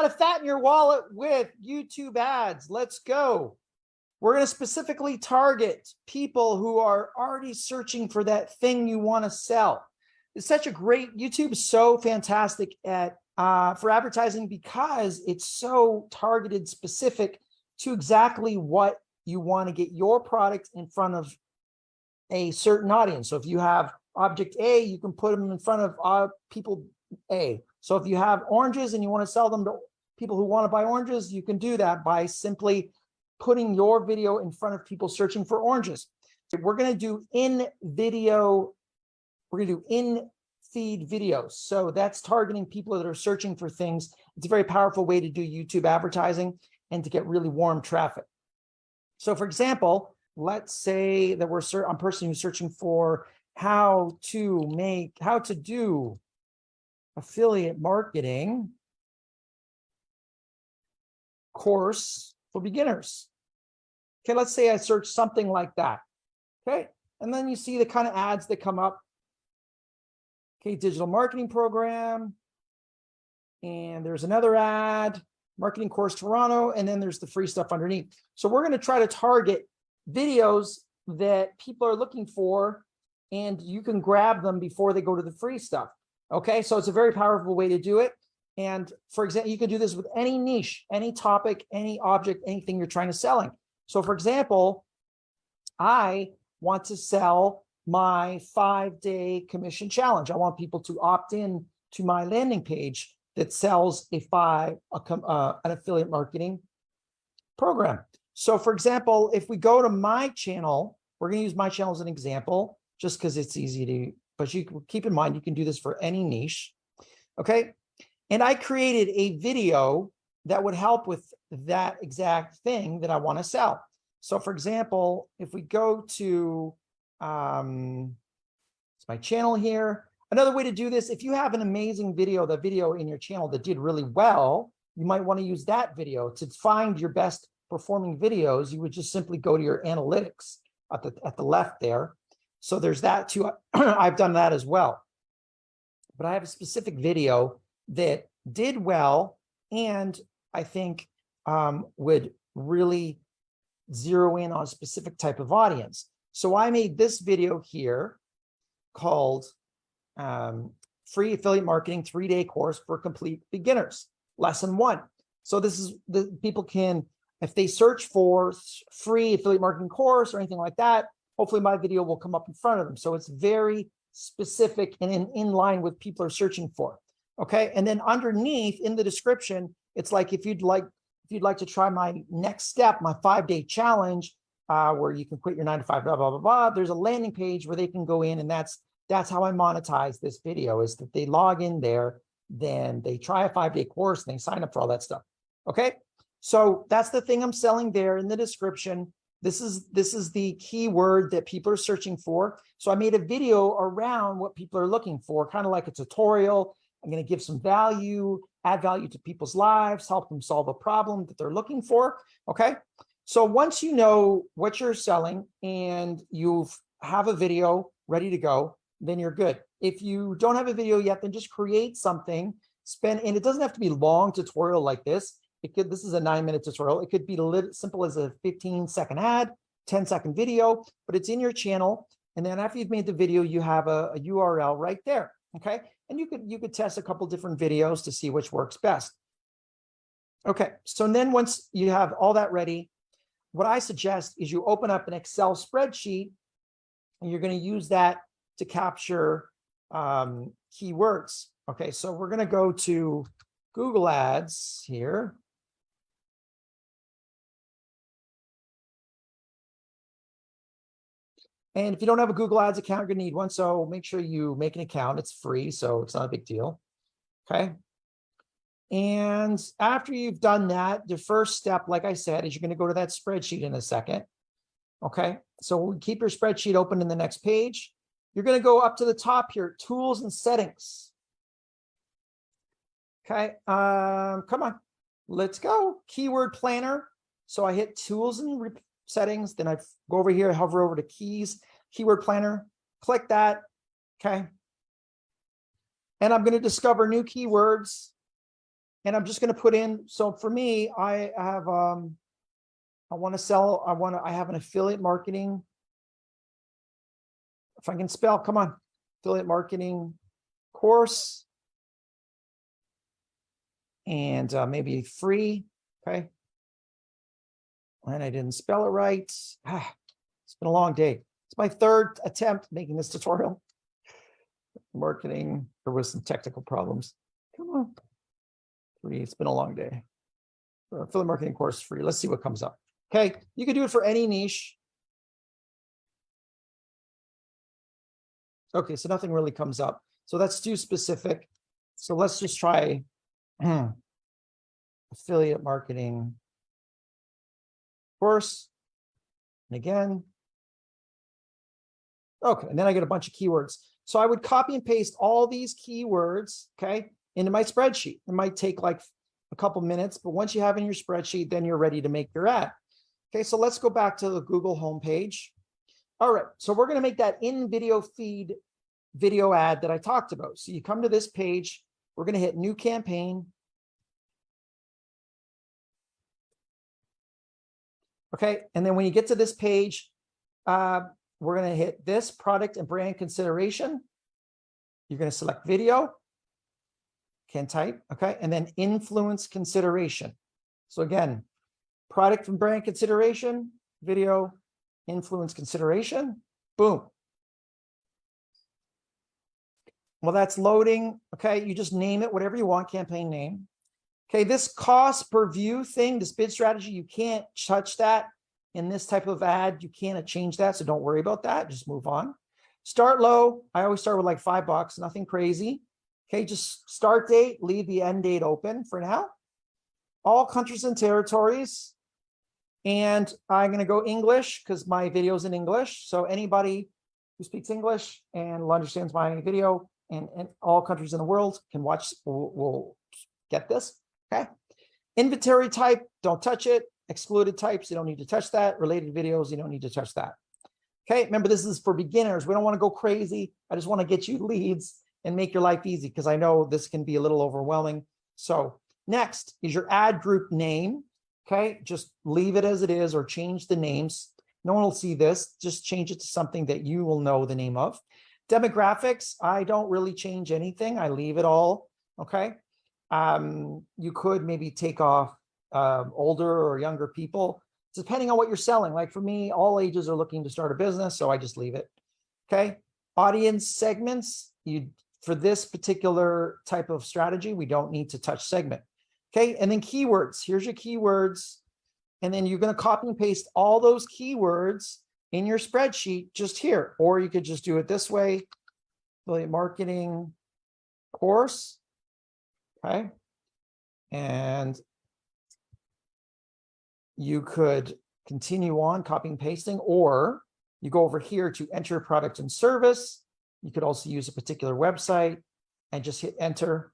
to fatten your wallet with YouTube ads. Let's go. We're going to specifically target people who are already searching for that thing you want to sell. It's such a great, YouTube is so fantastic at for advertising because it's so targeted, specific to exactly what you want to get your product in front of a certain audience. So if you have object A, you can put them in front of people A. So if you have oranges and you want to sell them to people who want to buy oranges, you can do that by simply putting your video in front of people searching for oranges. We're going to do in-video, we're going to do in-feed videos. So that's targeting people that are searching for things. It's a very powerful way to do YouTube advertising and to get really warm traffic. So for example, let's say that we're a person who's searching for how to do affiliate marketing course for beginners. Okay, let's say I search something like that. Okay, and then you see the kind of ads that come up. Okay, digital marketing program. And there's another ad, marketing course Toronto, and then there's the free stuff underneath. So we're going to try to target videos that people are looking for, and you can grab them before they go to the free stuff. Okay, so it's a very powerful way to do it. And for example, you can do this with any niche, any topic, any object, anything you're trying to selling. So for example, I want to sell my 5-day commission challenge. I want people to opt in to my landing page that sells an affiliate marketing program. So for example, if we go to my channel, we're going to use my channel as an example, just because it's easy to, but you can keep in mind, you can do this for any niche. Okay. And I created a video that would help with that exact thing that I want to sell. So for example, if we go to, it's my channel here. Another way to do this, if you have an amazing video, the video in your channel that did really well, you might want to use that video to find your best performing videos. You would just simply go to your analytics at the left there. So there's that too. I've done that as well. But I have a specific video that did well, and I think would really zero in on a specific type of audience. So I made this video here called Free Affiliate Marketing 3-Day Course for Complete Beginners, Lesson 1. So this is the people can, if they search for free affiliate marketing course or anything like that, hopefully my video will come up in front of them. So it's very specific and in line with people are searching for. Okay, and then underneath in the description, it's like if you'd like to try my next step, my 5-day challenge, where you can quit your 9-to-5, blah blah blah blah. There's a landing page where they can go in, and that's how I monetize this video. Is that they log in there, then they try a 5-day course, and they sign up for all that stuff. Okay, so that's the thing I'm selling there in the description. This is the keyword that people are searching for. So I made a video around what people are looking for, kind of like a tutorial. I'm going to give some value, add value to people's lives, help them solve a problem that they're looking for. Okay. So once you know what you're selling and you have a video ready to go, then you're good. If you don't have a video yet, then just create something, and it doesn't have to be a long tutorial like this. This is a 9-minute tutorial. It could be simple as a 15-second ad, 10-second video, but it's in your channel. And then after you've made the video, you have a URL right there. Okay. And you could test a couple different videos to see which works best. Okay. So then once you have all that ready, what I suggest is you open up an Excel spreadsheet, and you're going to use that to capture keywords. Okay. So we're going to go to Google Ads here. And if you don't have a Google Ads account, you're going to need one. So make sure you make an account. It's free, so it's not a big deal. Okay. And after you've done that, the first step, like I said, is you're going to go to that spreadsheet in a second. Okay. So keep your spreadsheet open in the next page. You're going to go up to the top here, tools and settings. Okay. Come on, let's go. Keyword planner. So I hit tools and settings, then I go over here, hover over to keys, keyword planner, click that. Okay. And I'm going to discover new keywords. And I'm just going to put in, so for me, I have, I want to sell, I have an affiliate marketing. If I can spell, come on, affiliate marketing course. And maybe free, okay. And I didn't spell it right. It's been a long day. It's my third attempt making this tutorial. Marketing, there was some technical problems. Come on. Free, it's been a long day. Affiliate marketing course free. Let's see what comes up. Okay, you can do it for any niche. Okay, so nothing really comes up. So that's too specific. So let's just try affiliate marketing course. And again, okay, and then I get a bunch of keywords. So I would copy and paste all these keywords, okay, into my spreadsheet. It might take like a couple minutes, but once you have it in your spreadsheet, then you're ready to make your ad. Okay, so let's go back to the Google homepage. All right, so we're going to make that in-video feed video ad that I talked about. So you come to this page, we're going to hit new campaign. Okay, and then when you get to this page, we're going to hit this product and brand consideration. You're going to select video, can type, okay, and then influence consideration. So again, product and brand consideration, video, influence consideration, boom. Well, that's loading. Okay, you just name it whatever you want, campaign name. Okay, this cost per view thing, this bid strategy, you can't touch that in this type of ad. You can't change that, so don't worry about that. Just move on. Start low. I always start with like $5, nothing crazy. Okay, just start date, leave the end date open for now. All countries and territories. And I'm going to go English because my video is in English. So anybody who speaks English and understands my video and all countries in the world can watch, will get this. Okay. Inventory type, don't touch it. Excluded types, you don't need to touch that. Related videos, you don't need to touch that. Okay. Remember, this is for beginners. We don't want to go crazy. I just want to get you leads and make your life easy because I know this can be a little overwhelming. So next is your ad group name. Okay. Just leave it as it is or change the names. No one will see this. Just change it to something that you will know the name of. Demographics, I don't really change anything. I leave it all. Okay. You could maybe take off older or younger people, depending on what you're selling. Like for me, all ages are looking to start a business, so I just leave it. Okay. Audience segments, for this particular type of strategy, we don't need to touch segment. Okay. And then keywords, here's your keywords. And then you're going to copy and paste all those keywords in your spreadsheet just here, or you could just do it this way. Affiliate marketing course. Okay. And you could continue on copying and pasting, or you go over here to enter product and service. You could also use a particular website and just hit enter.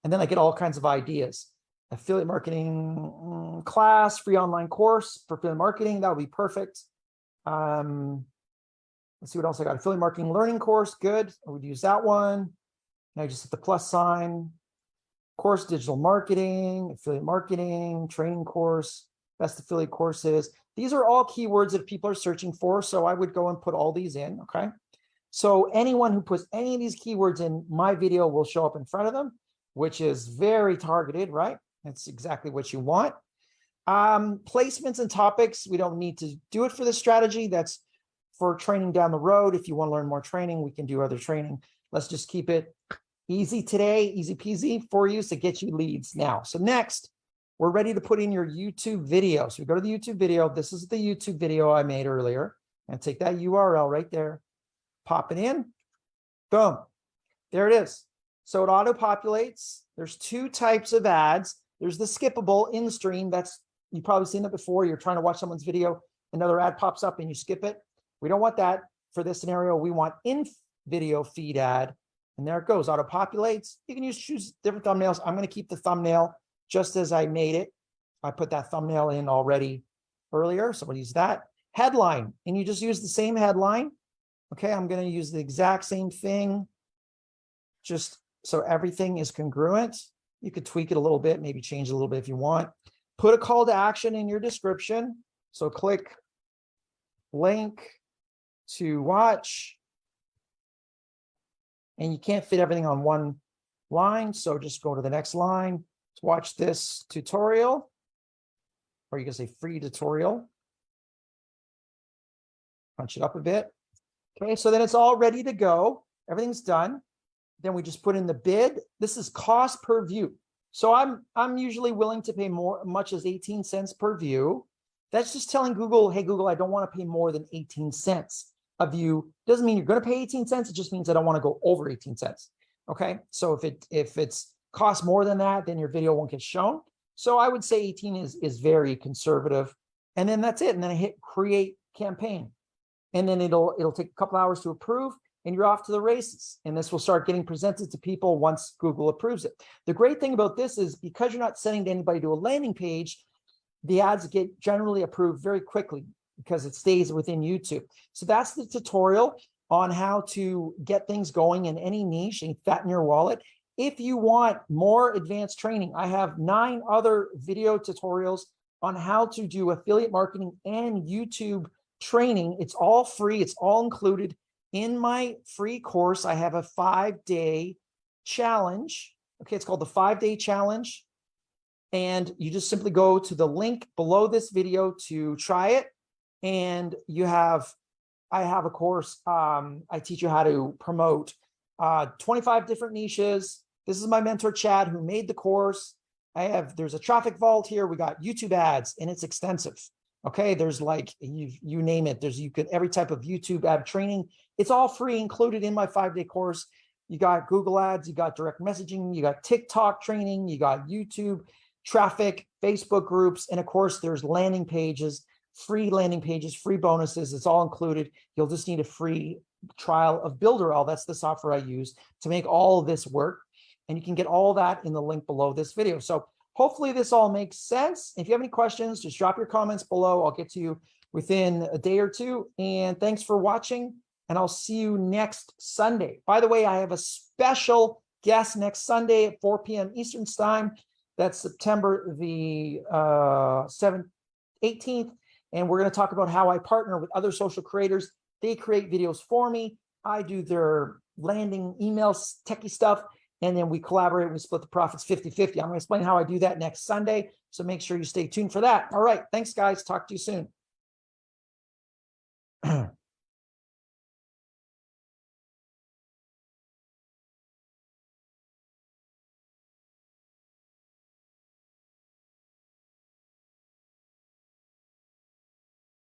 And then I get all kinds of ideas. Affiliate marketing class, free online course for affiliate marketing. That would be perfect. Let's see what else I got. Affiliate marketing learning course. Good. I would use that one. Now I just hit the plus sign. Course, digital marketing, affiliate marketing, training course, best affiliate courses. These are all keywords that people are searching for. So I would go and put all these in. Okay. So anyone who puts any of these keywords in, my video will show up in front of them, which is very targeted, right? That's exactly what you want. Placements and topics, we don't need to do it for this strategy. That's for training down the road. If you want to learn more training, we can do other training. Let's just keep it easy today, easy peasy for you to get you leads now. So next, we're ready to put in your YouTube video. So we go to the YouTube video. This is the YouTube video I made earlier. And take that URL right there, pop it in, boom, there it is. So it auto-populates. There's two types of ads. There's the skippable in stream. That's, you've probably seen it before. You're trying to watch someone's video, another ad pops up and you skip it. We don't want that for this scenario. We want in video feed ad. And there it goes, auto-populates. You can choose different thumbnails. I'm going to keep the thumbnail just as I made it. I put that thumbnail in already earlier, so we'll use that. Headline, and you just use the same headline. Okay, I'm going to use the exact same thing, just so everything is congruent. You could tweak it a little bit, maybe change it a little bit if you want. Put a call to action in your description. So click link to watch. And you can't fit everything on one line, so just go to the next line to watch this tutorial, or you can say free tutorial. Punch it up a bit. Okay, so then it's all ready to go. Everything's done. Then we just put in the bid. This is cost per view. So I'm usually willing to pay much as 18 cents per view. That's just telling Google, hey, Google, I don't want to pay more than 18 cents a view. Doesn't mean you're going to pay 18 cents. It just means I don't want to go over 18 cents. Okay, so if it's cost more than that, then your video won't get shown. So I would say 18 is very conservative. And then that's it. And then I hit create campaign. And then it'll take a couple hours to approve, and you're off to the races. And this will start getting presented to people once Google approves it. The great thing about this is because you're not sending to anybody to a landing page, the ads get generally approved very quickly because it stays within YouTube. So that's the tutorial on how to get things going in any niche and fatten your wallet. If you want more advanced training, I have 9 other video tutorials on how to do affiliate marketing and YouTube training. It's all free. It's all included in my free course. I have a 5-day challenge. Okay, it's called the 5-day challenge. And you just simply go to the link below this video to try it. And I have a course. I teach you how to promote 25 different niches. This is my mentor, Chad, who made the course. There's a traffic vault here. We got YouTube ads, and it's extensive. Okay, there's like, you name it. You could every type of YouTube ad training. It's all free, included in my 5-day course. You got Google ads, you got direct messaging, you got TikTok training, you got YouTube traffic, Facebook groups, and of course there's landing pages, free landing pages, free bonuses. It's all included. You'll just need a free trial of Builderall. That's the software I use to make all of this work. And you can get all that in the link below this video. So hopefully this all makes sense. If you have any questions, just drop your comments below. I'll get to you within a day or two. And thanks for watching, and I'll see you next Sunday. By the way, I have a special guest next Sunday at 4 p.m. Eastern Time. That's September the 18th. And we're going to talk about how I partner with other social creators. They create videos for me. I do their landing emails, techie stuff. And then we collaborate, we split the profits 50-50. I'm going to explain how I do that next Sunday. So make sure you stay tuned for that. All right. Thanks, guys. Talk to you soon.